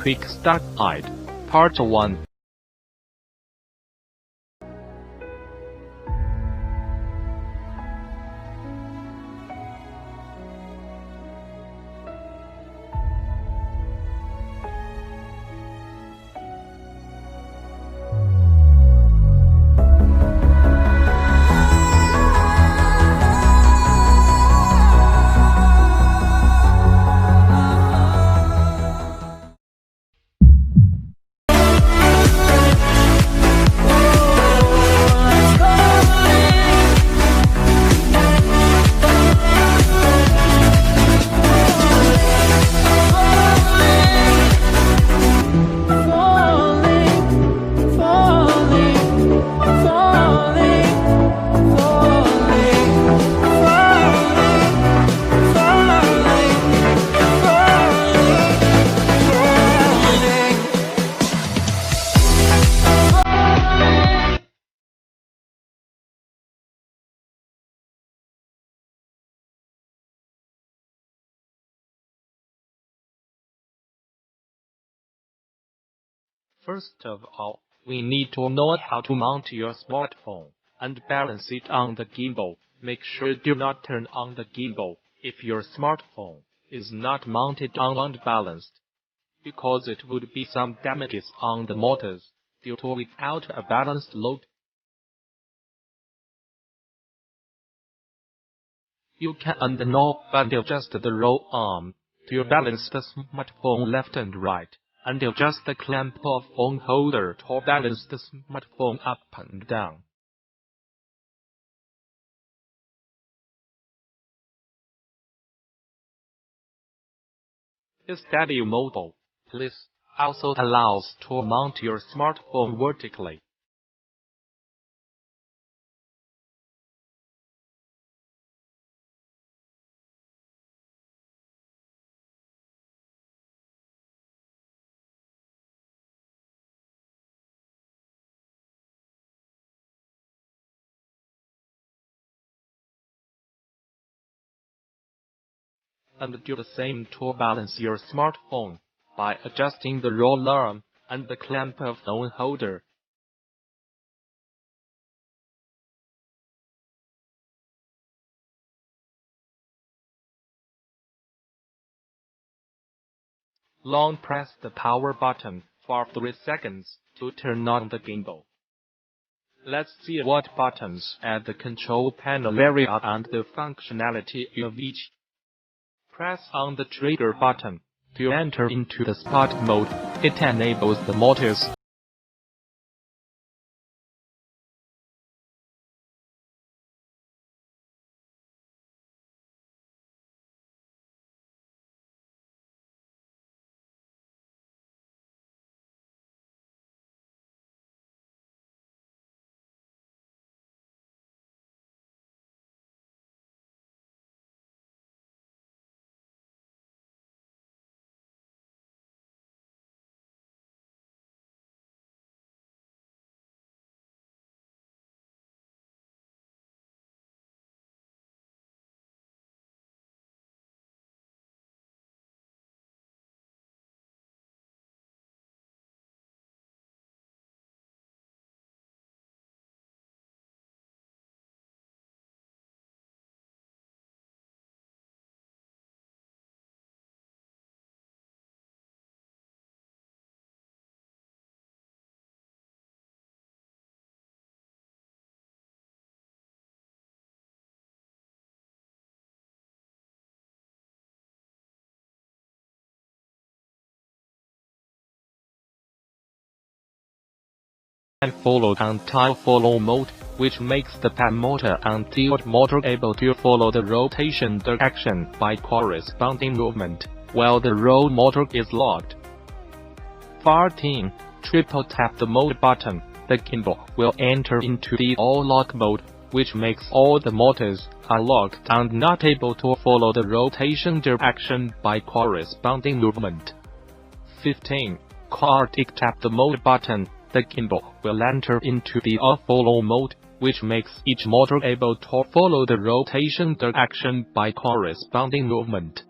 Quick Start Guide, Part 1. First of all, we need to know how to mount your smartphone and balance it on the gimbal. Make sure do not turn on the gimbal if your smartphone is not mounted on unbalanced, because it would be some damages on the motors due to without a balanced load. You can unknob and adjust the roll arm to balance the smartphone left and right, and adjust the clamp of phone holder to balance the smartphone up and down. The steady model, please, also allows to mount your smartphone vertically. And do the same to balance your smartphone by adjusting the roll arm and the clamp of phone holder. Long press the power button for 3 seconds to turn on the gimbal. Let's see what buttons at the control panel vary and the functionality of each. Press on the trigger button to enter into the spot mode. It enables the motors. And follow and tile follow mode, which makes the pan motor and tilt motor able to follow the rotation direction by corresponding movement, while the roll motor is locked. 14. Triple tap the mode button. The gimbal will enter into the all lock mode, which makes all the motors are locked and not able to follow the rotation direction by corresponding movement. 15. Quartic tap the mode button. The gimbal will enter into the off-follow mode, which makes each motor able to follow the rotation direction by corresponding movement.